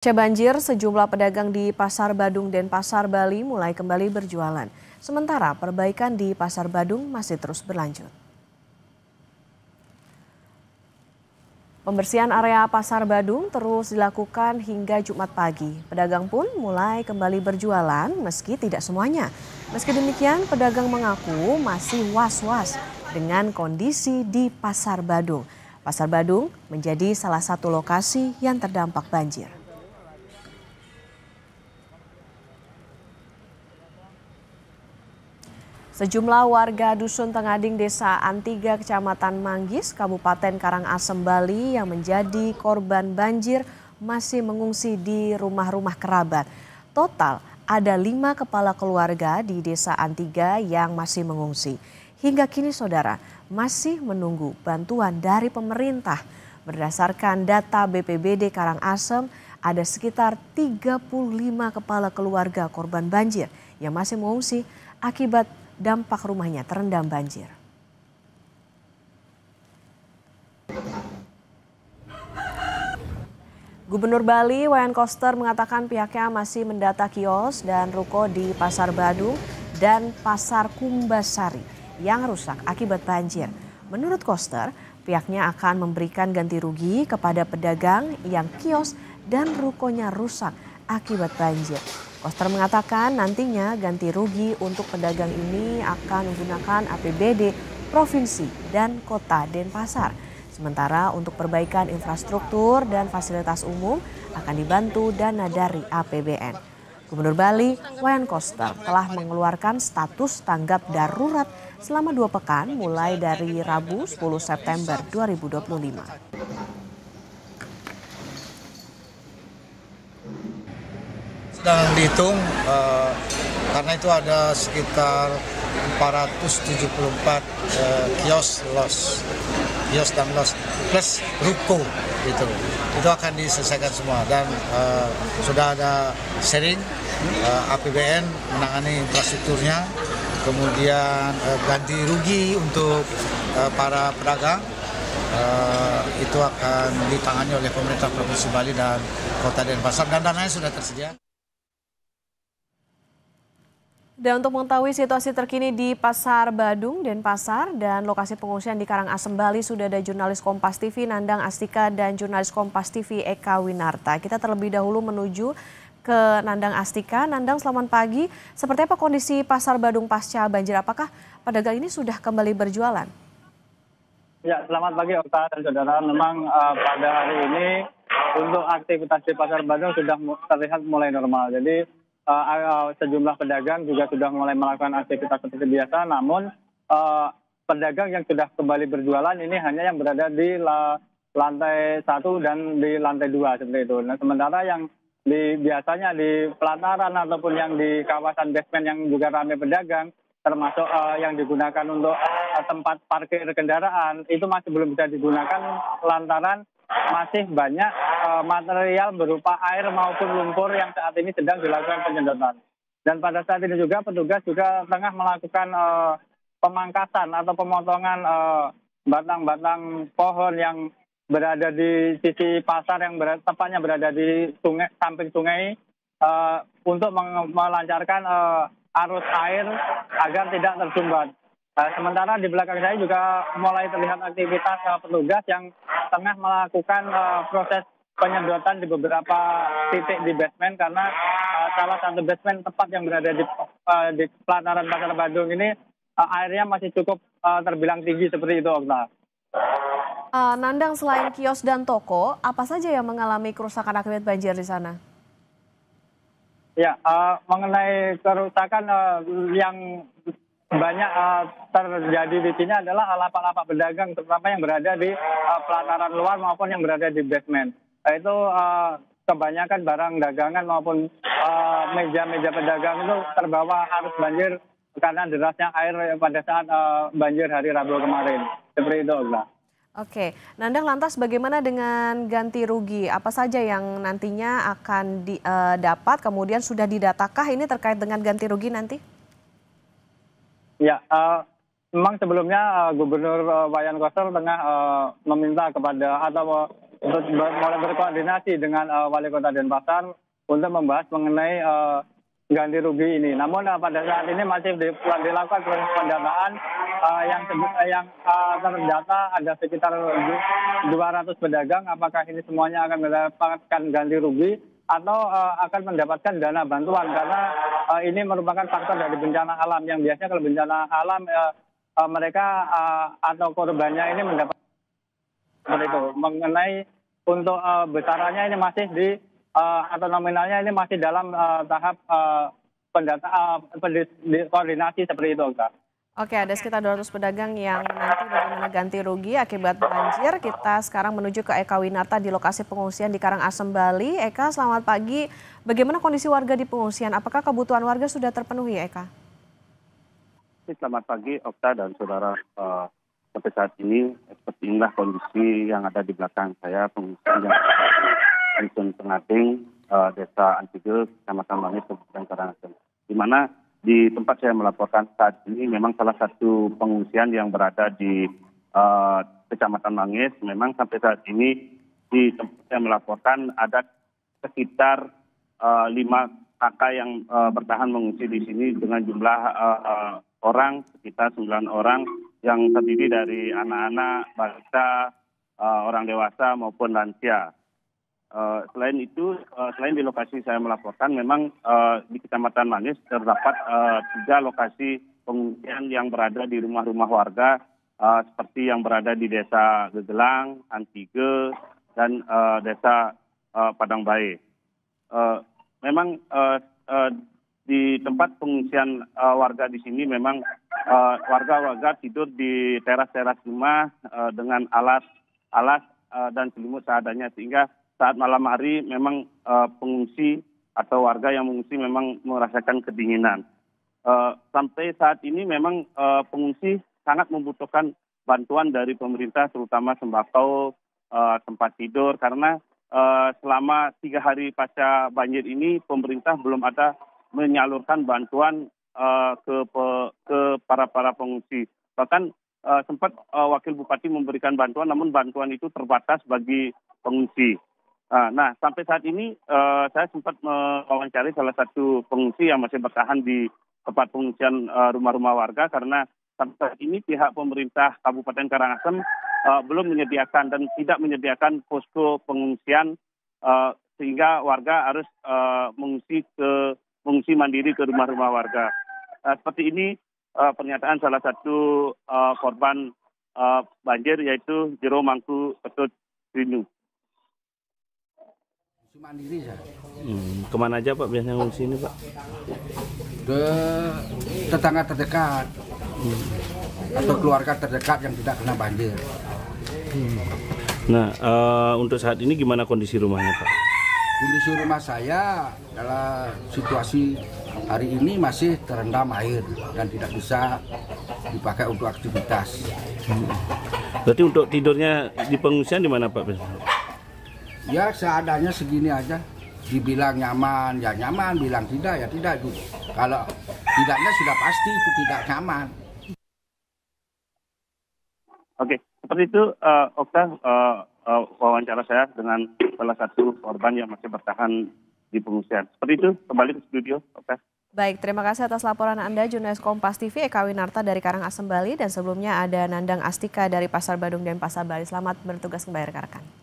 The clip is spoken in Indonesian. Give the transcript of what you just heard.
Pasca banjir, sejumlah pedagang di Pasar Badung dan Pasar Bali mulai kembali berjualan. Sementara perbaikan di Pasar Badung masih terus berlanjut. Pembersihan area Pasar Badung terus dilakukan hingga Jumat pagi. Pedagang pun mulai kembali berjualan meski tidak semuanya. Meski demikian, pedagang mengaku masih was-was dengan kondisi di Pasar Badung. Pasar Badung menjadi salah satu lokasi yang terdampak banjir. Sejumlah warga Dusun Tengading Desa Antiga, Kecamatan Manggis, Kabupaten Karangasem, Bali yang menjadi korban banjir masih mengungsi di rumah-rumah kerabat. Total ada 5 kepala keluarga di Desa Antiga yang masih mengungsi. Hingga kini saudara masih menunggu bantuan dari pemerintah. Berdasarkan data BPBD Karangasem, ada sekitar 35 kepala keluarga korban banjir yang masih mengungsi akibat dampak rumahnya terendam banjir. Gubernur Bali Wayan Koster mengatakan pihaknya masih mendata kios dan ruko di Pasar Badung dan Pasar Kumbasari yang rusak akibat banjir. Menurut Koster, pihaknya akan memberikan ganti rugi kepada pedagang yang kios dan rukonya rusak akibat banjir. Koster mengatakan nantinya ganti rugi untuk pedagang ini akan menggunakan APBD Provinsi dan Kota Denpasar. Sementara untuk perbaikan infrastruktur dan fasilitas umum akan dibantu dana dari APBN. Gubernur Bali Wayan Koster telah mengeluarkan status tanggap darurat selama 2 pekan mulai dari Rabu 10 September 2025. Sedang dihitung karena itu ada sekitar 474 kios dan los plus ruko gitu. Itu akan diselesaikan semua dan sudah ada sharing APBN menangani infrastrukturnya, kemudian ganti rugi untuk para pedagang. Itu akan ditangani oleh pemerintah Provinsi Bali dan Kota Denpasar dan dananya sudah tersedia. Dan untuk mengetahui situasi terkini di Pasar Badung, Denpasar, dan lokasi pengungsian di Karangasem, Bali, sudah ada jurnalis Kompas TV Nandang Astika dan jurnalis Kompas TV Eka Winarta. Kita terlebih dahulu menuju ke Nandang Astika. Nandang, selamat pagi. Seperti apa kondisi Pasar Badung pasca banjir? Apakah pedagang ini sudah kembali berjualan? Ya, selamat pagi Okta dan saudara. Memang pada hari ini untuk aktivitas di Pasar Badung sudah terlihat mulai normal. Jadi sejumlah pedagang juga sudah mulai melakukan aktivitas seperti biasa, namun pedagang yang sudah kembali berjualan ini hanya yang berada di lantai 1 dan di lantai 2 seperti itu. Nah, sementara yang biasanya di pelataran ataupun yang di kawasan basement yang juga ramai pedagang, termasuk yang digunakan untuk tempat parkir kendaraan, itu masih belum bisa digunakan lantaran masih banyak material berupa air maupun lumpur yang saat ini sedang dilakukan penyedotan. Dan pada saat ini juga petugas juga tengah melakukan pemangkasan atau pemotongan batang-batang pohon yang berada di sisi pasar yang tepatnya berada di sungai, samping sungai, untuk melancarkan arus air agar tidak tersumbat. Sementara di belakang saya juga mulai terlihat aktivitas petugas yang tengah melakukan proses penyedotan di beberapa titik di basement karena salah satu basement tepat yang berada di pelataran Pasar Badung ini airnya masih cukup terbilang tinggi seperti itu, Okta. Nandang, selain kios dan toko, apa saja yang mengalami kerusakan akibat banjir di sana? Ya, mengenai kerusakan yang banyak terjadi di sini adalah lapak-lapak pedagang, terutama yang berada di pelataran luar maupun yang berada di basement. Itu kebanyakan barang dagangan maupun meja-meja pedagang itu terbawa arus banjir karena derasnya air pada saat banjir hari Rabu kemarin. Seperti itu, Okta. Oke, Nandang, lantas bagaimana dengan ganti rugi? Apa saja yang nantinya akan dapat, kemudian sudah didatakah ini terkait dengan ganti rugi nanti? Ya, memang sebelumnya Gubernur Wayan Koster tengah meminta kepada atau untuk mulai berkoordinasi dengan Wali Kota Denpasar untuk membahas mengenai ganti rugi ini. Namun pada saat ini masih dilakukan proses pendataan yang terdata ada sekitar 200 pedagang. Apakah ini semuanya akan mendapatkan ganti rugi atau akan mendapatkan dana bantuan, karena ini merupakan faktor dari bencana alam yang biasanya kalau bencana alam mereka atau korbannya ini mendapat seperti itu. Mengenai untuk besarannya ini masih atau nominalnya ini masih dalam tahap koordinasi seperti itu, Kak. Oke, ada sekitar 200 pedagang yang nanti bagaimana ganti rugi akibat banjir. Kita sekarang menuju ke Eka Winarta di lokasi pengungsian di Karangasem, Bali. Eka, selamat pagi. Bagaimana kondisi warga di pengungsian? Apakah kebutuhan warga sudah terpenuhi, Eka? Selamat pagi, Okta dan saudara. Sampai saat ini, seperti inilah kondisi yang ada di belakang saya, pengungsian yang di Dusun Pengading, Desa Antige, Kecamatan Mangis, Kabupaten Karangasem. Di mana di tempat saya melaporkan saat ini memang salah satu pengungsian yang berada di Kecamatan Mangis. Memang sampai saat ini di tempat saya melaporkan ada sekitar 5 kakak yang bertahan mengungsi di sini dengan jumlah orang sekitar 9 orang yang terdiri dari anak-anak, balita, orang dewasa maupun lansia. Selain itu, selain di lokasi saya melaporkan, memang di Kecamatan Mangis terdapat 3 lokasi pengungsian yang berada di rumah-rumah warga, seperti yang berada di Desa Gegelang, Antige, dan Desa Padang Bae. Memang di tempat pengungsian warga di sini memang warga-warga tidur di teras-teras rumah dengan alas dan selimut seadanya, sehingga saat malam hari memang pengungsi atau warga yang mengungsi memang merasakan kedinginan. Sampai saat ini memang pengungsi sangat membutuhkan bantuan dari pemerintah, terutama sembako, tempat tidur, karena selama 3 hari pasca banjir ini pemerintah belum ada menyalurkan bantuan ke para pengungsi. Bahkan sempat Wakil Bupati memberikan bantuan, namun bantuan itu terbatas bagi pengungsi. Nah, sampai saat ini saya sempat mewawancari salah satu pengungsi yang masih bertahan di tempat pengungsian rumah-rumah warga, karena sampai saat ini pihak pemerintah Kabupaten Karangasem belum menyediakan dan tidak menyediakan posko pengungsian, sehingga warga harus mengungsi mandiri ke rumah-rumah warga. Seperti ini pernyataan salah satu korban banjir, yaitu Jero Mangku Ketut Rinu. Mandiri saya. Kemana aja Pak biasanya mengungsi ini Pak? Ke tetangga terdekat atau keluarga terdekat yang tidak kena banjir. Nah, untuk saat ini gimana kondisi rumahnya Pak? Kondisi rumah saya dalam situasi hari ini masih terendam air dan tidak bisa dipakai untuk aktivitas. Berarti untuk tidurnya di pengungsian di mana Pak? Ya seadanya segini aja. Dibilang nyaman, ya nyaman. Bilang tidak, ya tidak. Kalau tidaknya sudah pasti itu tidak nyaman. Oke, seperti itu Okta, wawancara saya dengan salah satu korban yang masih bertahan di pengungsian. Seperti itu, kembali ke studio, Okta. Baik, terima kasih atas laporan Anda, jurnalis Kompas TV Eka Winarta dari Karangasem, Bali. Dan sebelumnya ada Nandang Astika dari Pasar Badung dan Pasar Bali. Selamat bertugas kembali rekan-rekan.